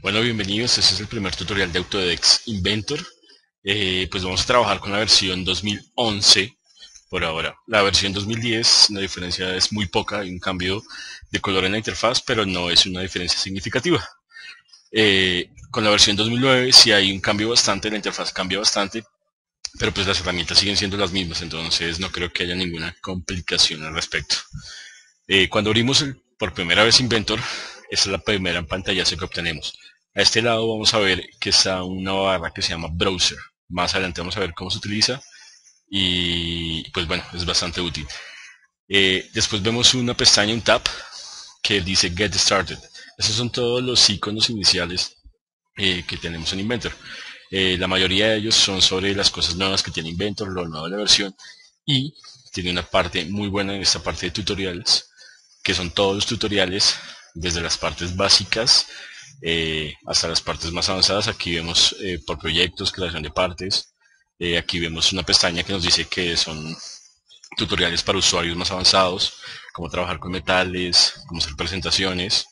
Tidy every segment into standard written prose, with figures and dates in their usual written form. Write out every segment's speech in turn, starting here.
Bueno, bienvenidos. Este es el primer tutorial de Autodesk Inventor. Pues vamos a trabajar con la versión 2011 por ahora. La versión 2010, la diferencia es muy poca, hay un cambio de color en la interfaz, pero no es una diferencia significativa. Con la versión 2009 sí hay un cambio bastante, la interfaz cambia bastante, pero pues las herramientas siguen siendo las mismas, entonces no creo que haya ninguna complicación al respecto. Cuando abrimos por primera vez Inventor, esta es la primera pantallazo que obtenemos. A este lado vamos a ver que está una barra que se llama Browser. Más adelante vamos a ver cómo se utiliza y pues bueno, es bastante útil. Después vemos una pestaña, un tab, que dice Get Started. Esos son todos los iconos iniciales que tenemos en Inventor. La mayoría de ellos son sobre las cosas nuevas que tiene Inventor, lo nuevo de la versión, y tiene una parte muy buena en esta parte de tutoriales, que son todos los tutoriales, desde las partes básicas hasta las partes más avanzadas. Aquí vemos por proyectos, creación de partes. Aquí vemos una pestaña que nos dice que son tutoriales para usuarios más avanzados, cómo trabajar con metales, cómo hacer presentaciones,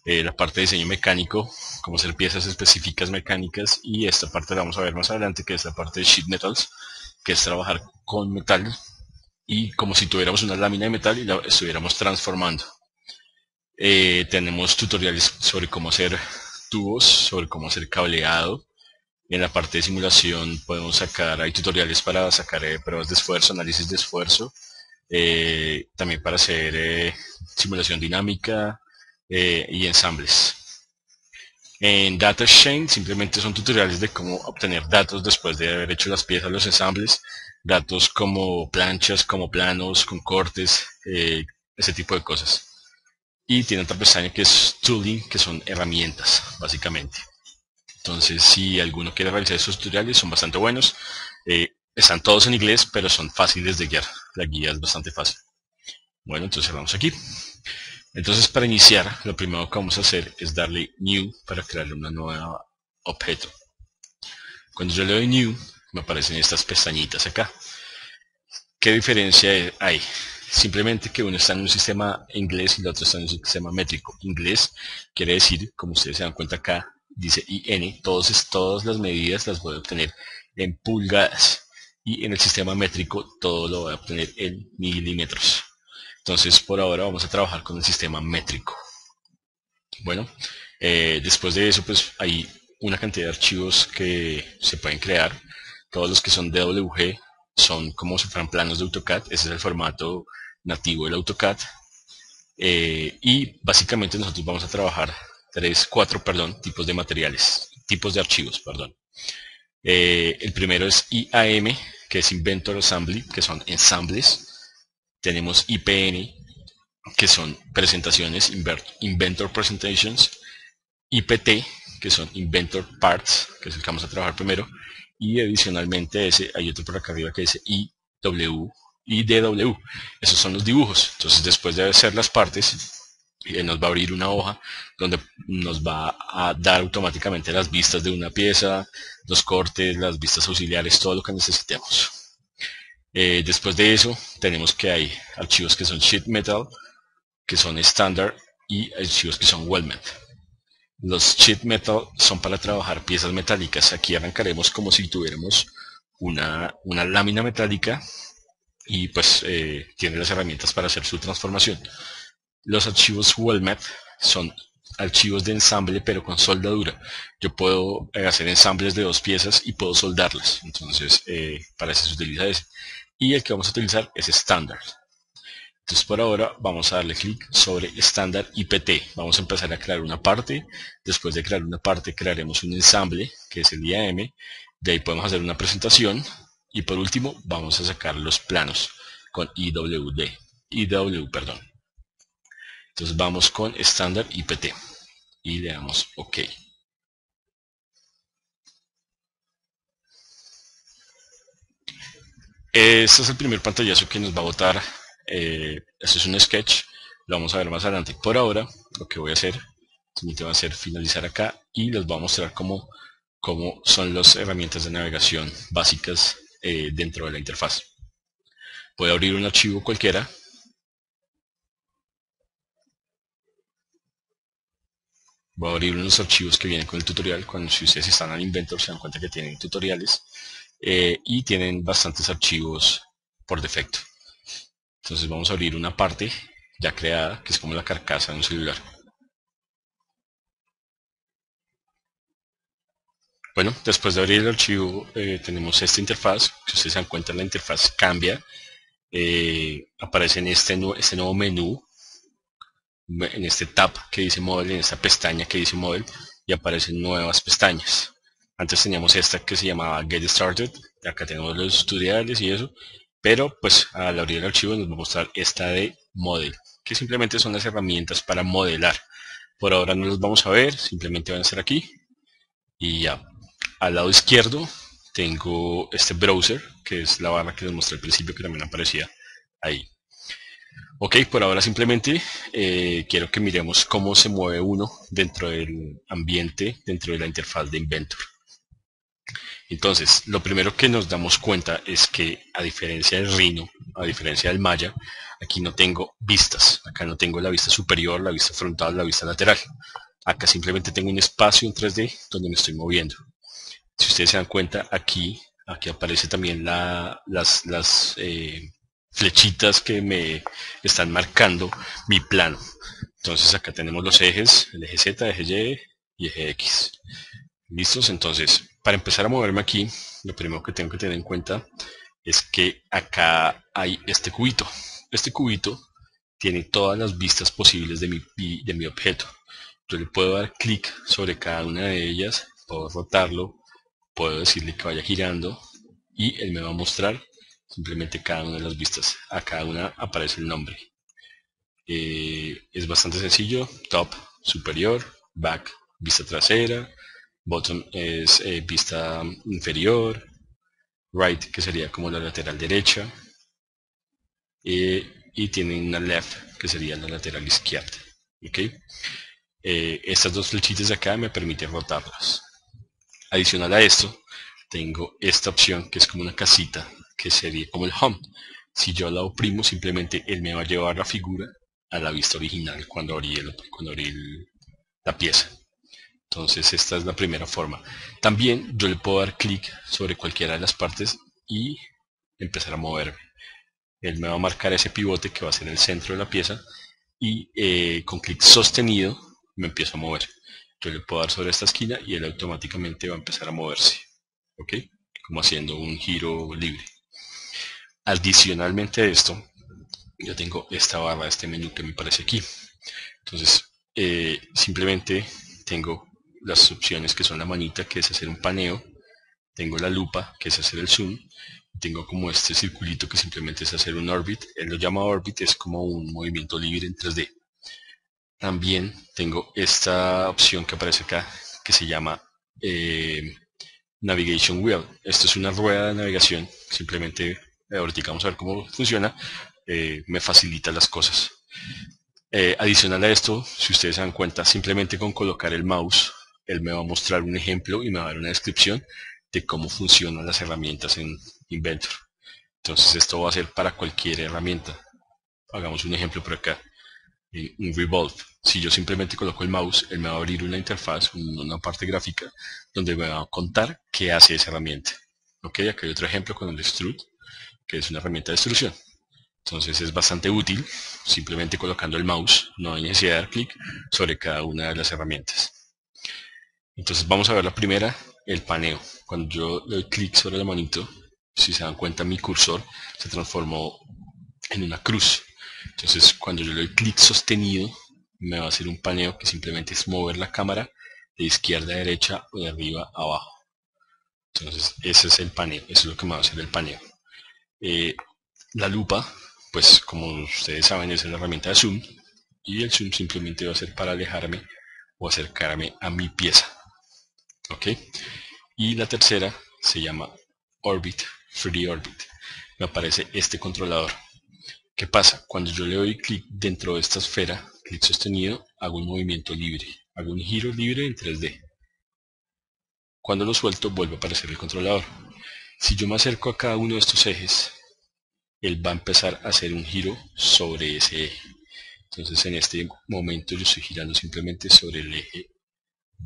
la parte de diseño mecánico, cómo hacer piezas específicas mecánicas, y esta parte la vamos a ver más adelante, que es la parte de sheet metals, que es trabajar con metal y como si tuviéramos una lámina de metal y la estuviéramos transformando. Tenemos tutoriales sobre cómo hacer tubos, sobre cómo hacer cableado. En la parte de simulación podemos sacar, hay tutoriales para sacar pruebas de esfuerzo, análisis de esfuerzo, también para hacer simulación dinámica y ensambles. En Data Exchange simplemente son tutoriales de cómo obtener datos después de haber hecho las piezas, los ensambles, datos como planchas, como planos, con cortes, ese tipo de cosas. Y tiene otra pestaña que es Tooling, que son herramientas, básicamente. Entonces, si alguno quiere realizar esos tutoriales, son bastante buenos. Están todos en inglés, pero son fáciles de guiar. La guía es bastante fácil. Bueno, entonces vamos aquí. Entonces, para iniciar, lo primero que vamos a hacer es darle New para crearle una nueva objeto. Cuando yo le doy New, me aparecen estas pestañitas acá. ¿Qué diferencia hay? Simplemente que uno está en un sistema inglés y el otro está en un sistema métrico. Inglés quiere decir, como ustedes se dan cuenta acá, dice IN, todas las medidas las voy a obtener en pulgadas. Y en el sistema métrico todo lo voy a obtener en milímetros. Entonces por ahora vamos a trabajar con el sistema métrico. Bueno, después de eso pues hay una cantidad de archivos que se pueden crear. Todos los que son DWG son como si fueran planos de AutoCAD. Ese es el formato nativo del AutoCAD. Y básicamente nosotros vamos a trabajar cuatro tipos de materiales, tipos de archivos, perdón. El primero es IAM, que es Inventor Assembly, que son ensambles. Tenemos IPN, que son presentaciones, Inventor Presentations. IPT, que son Inventor Parts, que es el que vamos a trabajar primero. Y adicionalmente ese, hay otro por acá arriba que dice IW y DW. Esos son los dibujos. Entonces después de hacer las partes, nos va a abrir una hoja donde nos va a dar automáticamente las vistas de una pieza, los cortes, las vistas auxiliares, todo lo que necesitemos. Después de eso tenemos que hay archivos que son sheet metal, que son estándar, y archivos que son weldment. Los sheet metal son para trabajar piezas metálicas. Aquí arrancaremos como si tuviéramos una lámina metálica y pues tiene las herramientas para hacer su transformación. Los archivos weldment son archivos de ensamble pero con soldadura. Yo puedo hacer ensambles de dos piezas y puedo soldarlas. Entonces para eso se utiliza ese. Y el que vamos a utilizar es estándar. Entonces por ahora vamos a darle clic sobre estándar IPT. Vamos a empezar a crear una parte. Después de crear una parte crearemos un ensamble que es el IAM. De ahí podemos hacer una presentación. Y por último vamos a sacar los planos con IW, perdón. Entonces vamos con estándar IPT y le damos OK. Este es el primer pantallazo que nos va a botar. Este es un sketch, lo vamos a ver más adelante. Por ahora lo que voy a hacer simplemente va a ser finalizar acá y les voy a mostrar cómo son las herramientas de navegación básicas dentro de la interfaz. Voy a abrir un archivo cualquiera. Voy a abrir unos archivos que vienen con el tutorial. Cuando si ustedes están al Inventor se dan cuenta que tienen tutoriales y tienen bastantes archivos por defecto. Entonces vamos a abrir una parte ya creada, que es como la carcasa de un celular. Bueno, después de abrir el archivo tenemos esta interfaz. Si ustedes se dan cuenta, la interfaz cambia. Aparece en este nuevo menú, en este tab que dice Model, en esta pestaña que dice Model, y aparecen nuevas pestañas. Antes teníamos esta que se llamaba Get Started. Acá tenemos los tutoriales y eso. Pero pues al abrir el archivo nos va a mostrar esta de Model, que simplemente son las herramientas para modelar. Por ahora no los vamos a ver, simplemente van a estar aquí. Y ya, al lado izquierdo tengo este browser, que es la barra que les mostré al principio, que también aparecía ahí. Ok, por ahora simplemente quiero que miremos cómo se mueve uno dentro del ambiente, dentro de la interfaz de Inventor. Entonces, lo primero que nos damos cuenta es que a diferencia del Rhino, a diferencia del Maya, aquí no tengo vistas. Acá no tengo la vista superior, la vista frontal, la vista lateral. Acá simplemente tengo un espacio en 3D donde me estoy moviendo. Si ustedes se dan cuenta, aquí aparece también las flechitas que me están marcando mi plano. Entonces acá tenemos los ejes, el eje Z, eje Y y eje X. ¿Listos? Entonces, para empezar a moverme aquí, lo primero que tengo que tener en cuenta es que acá hay este cubito. Este cubito tiene todas las vistas posibles de mi objeto. Yo le puedo dar clic sobre cada una de ellas, puedo rotarlo, puedo decirle que vaya girando y él me va a mostrar simplemente cada una de las vistas. A cada una aparece el nombre. Es bastante sencillo: top, superior; back, vista trasera; bottom es vista inferior; right, que sería como la lateral derecha; y tiene una left, que sería la lateral izquierda. ¿Okay? Estas dos flechitas de acá me permiten rotarlas. Adicional a esto, tengo esta opción que es como una casita, que sería como el home. Si yo la oprimo, simplemente él me va a llevar la figura a la vista original cuando abrí la pieza. Entonces esta es la primera forma. También yo le puedo dar clic sobre cualquiera de las partes y empezar a moverme. Él me va a marcar ese pivote que va a ser el centro de la pieza y con clic sostenido me empiezo a mover. Yo le puedo dar sobre esta esquina y él automáticamente va a empezar a moverse. ¿Ok? Como haciendo un giro libre. Adicionalmente a esto, yo tengo esta barra, este menú que me aparece aquí. Entonces, simplemente tengo las opciones que son la manita, que es hacer un paneo; tengo la lupa, que es hacer el zoom; tengo como este circulito que simplemente es hacer un orbit. Él lo llama orbit, es como un movimiento libre en 3D. También tengo esta opción que aparece acá, que se llama Navigation Wheel. Esto es una rueda de navegación. Simplemente, ahorita vamos a ver cómo funciona. Me facilita las cosas. Adicional a esto, si ustedes se dan cuenta, simplemente con colocar el mouse, él me va a mostrar un ejemplo y me va a dar una descripción de cómo funcionan las herramientas en Inventor. Entonces esto va a ser para cualquier herramienta. Hagamos un ejemplo por acá. Un Revolve. Si yo simplemente coloco el mouse, él me va a abrir una interfaz, una parte gráfica, donde me va a contar qué hace esa herramienta. Ok, acá hay otro ejemplo con el Extrude, que es una herramienta de extrusión. Entonces es bastante útil, simplemente colocando el mouse, no hay necesidad de dar clic sobre cada una de las herramientas. Entonces vamos a ver la primera, el paneo. Cuando yo le doy clic sobre la manito, si se dan cuenta, mi cursor se transformó en una cruz. Entonces cuando yo le doy clic sostenido, me va a hacer un paneo que simplemente es mover la cámara de izquierda a derecha o de arriba a abajo. Entonces ese es el paneo, eso es lo que me va a hacer el paneo. La lupa, pues como ustedes saben, es la herramienta de zoom, y el zoom simplemente va a ser para alejarme o acercarme a mi pieza. ¿Ok? Y la tercera se llama Orbit, Free Orbit. Me aparece este controlador. ¿Qué pasa? Cuando yo le doy clic dentro de esta esfera, clic sostenido, hago un movimiento libre, hago un giro libre en 3D. Cuando lo suelto, vuelve a aparecer el controlador. Si yo me acerco a cada uno de estos ejes, él va a empezar a hacer un giro sobre ese eje. Entonces en este momento yo estoy girando simplemente sobre el eje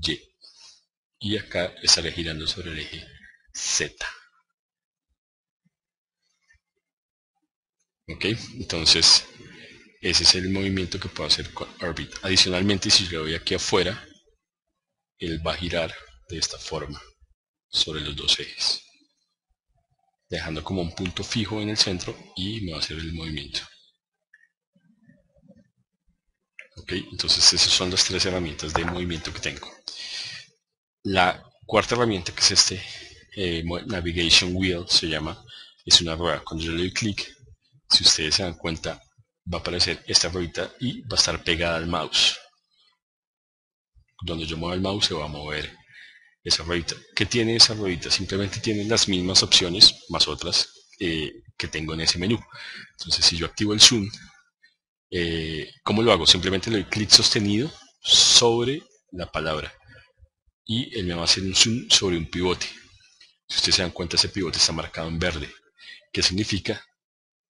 Y. Y acá estaré girando sobre el eje Z. Ok, entonces ese es el movimiento que puedo hacer con Orbit. Adicionalmente, si le doy aquí afuera, él va a girar de esta forma sobre los dos ejes, dejando como un punto fijo en el centro y me va a hacer el movimiento. Ok, entonces esas son las tres herramientas de movimiento que tengo. La cuarta herramienta, que es este Navigation Wheel, se llama, es una rueda. Cuando yo le doy clic, si ustedes se dan cuenta, va a aparecer esta ruedita y va a estar pegada al mouse. Donde yo mueva el mouse se va a mover esa ruedita. ¿Qué tiene esa ruedita? Simplemente tiene las mismas opciones, más otras, que tengo en ese menú. Entonces, si yo activo el zoom, ¿cómo lo hago? Simplemente le doy clic sostenido sobre la palabra y él me va a hacer un zoom sobre un pivote. Si ustedes se dan cuenta, ese pivote está marcado en verde, que significa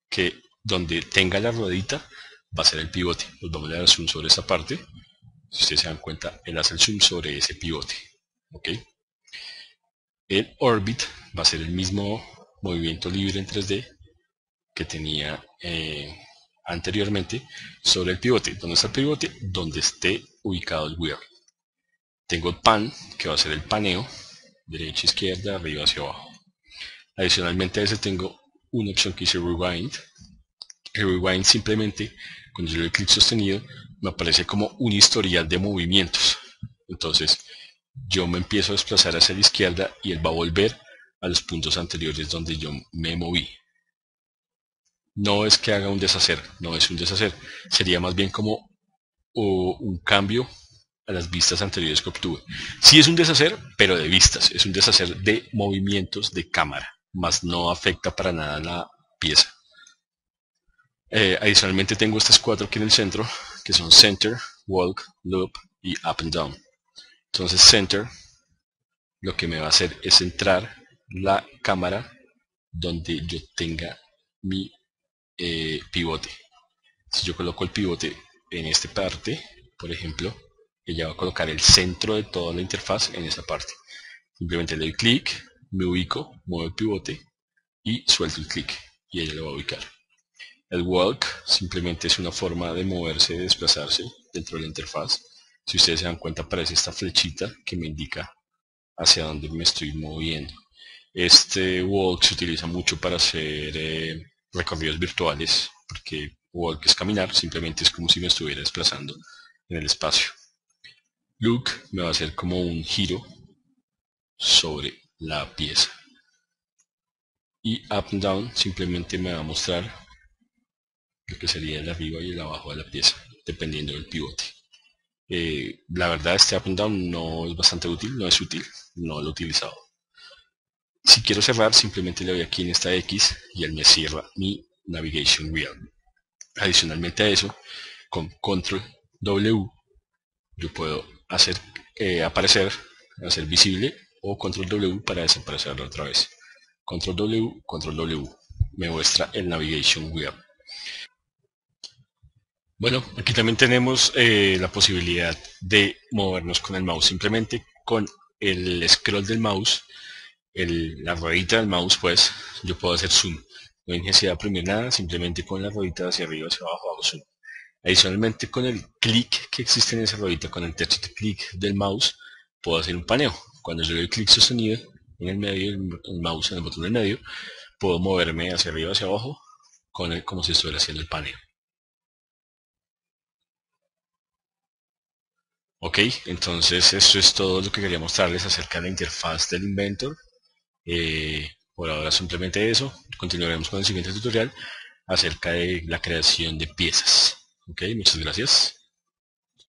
que donde tenga la ruedita va a ser el pivote. Pues vamos a dar zoom sobre esa parte. Si ustedes se dan cuenta, él hace el zoom sobre ese pivote. ¿Ok? El Orbit va a ser el mismo movimiento libre en 3D que tenía anteriormente sobre el pivote. ¿Dónde está el pivote? Donde esté ubicado el wheel. Tengo el pan, que va a ser el paneo, derecha, izquierda, arriba, hacia abajo. Adicionalmente a ese tengo una opción que dice Rewind. El Rewind simplemente, cuando yo le doy clic sostenido, me aparece como un historial de movimientos. Entonces, yo me empiezo a desplazar hacia la izquierda y él va a volver a los puntos anteriores donde yo me moví. No es que haga un deshacer, no es un deshacer, sería más bien como un cambio a las vistas anteriores que obtuve. Sí es un deshacer, pero de vistas, es un deshacer de movimientos de cámara, más no afecta para nada la pieza. Adicionalmente tengo estas cuatro aquí en el centro, que son Center, Walk, Loop y Up and Down. Entonces Center lo que me va a hacer es centrar la cámara donde yo tenga mi pivote. Si yo coloco el pivote en esta parte, por ejemplo, ella va a colocar el centro de toda la interfaz en esta parte. Simplemente le doy clic, me ubico, muevo el pivote y suelto el clic y ella lo va a ubicar. El walk simplemente es una forma de moverse, de desplazarse dentro de la interfaz. Si ustedes se dan cuenta, aparece esta flechita que me indica hacia dónde me estoy moviendo. Este walk se utiliza mucho para hacer recorridos virtuales, porque walk es caminar, simplemente es como si me estuviera desplazando en el espacio. Look me va a hacer como un giro sobre la pieza. Y up and down simplemente me va a mostrar lo que sería el arriba y el abajo de la pieza, dependiendo del pivote. La verdad, este up and down no es bastante útil, no es útil, no lo he utilizado. Si quiero cerrar, simplemente le doy aquí en esta X y él me cierra mi Navigation Wheel. Adicionalmente a eso, con Control W, yo puedo hacer aparecer, hacer visible, o Control W para desaparecerlo otra vez. Control W, me muestra el Navigation Wheel. Bueno, aquí también tenemos la posibilidad de movernos con el mouse. Simplemente con el scroll del mouse, la ruedita del mouse, pues yo puedo hacer zoom. No hay necesidad de oprimir nada, simplemente con la ruedita hacia arriba, hacia abajo hago zoom. Adicionalmente, con el clic que existe en esa ruedita, con el tercer clic del mouse, puedo hacer un paneo. Cuando yo doy clic sostenido en el medio, el mouse en el botón del medio, puedo moverme hacia arriba, hacia abajo, como si estuviera haciendo el paneo. Ok, entonces eso es todo lo que quería mostrarles acerca de la interfaz del Inventor. Por ahora simplemente eso. Continuaremos con el siguiente tutorial acerca de la creación de piezas. Ok, muchas gracias.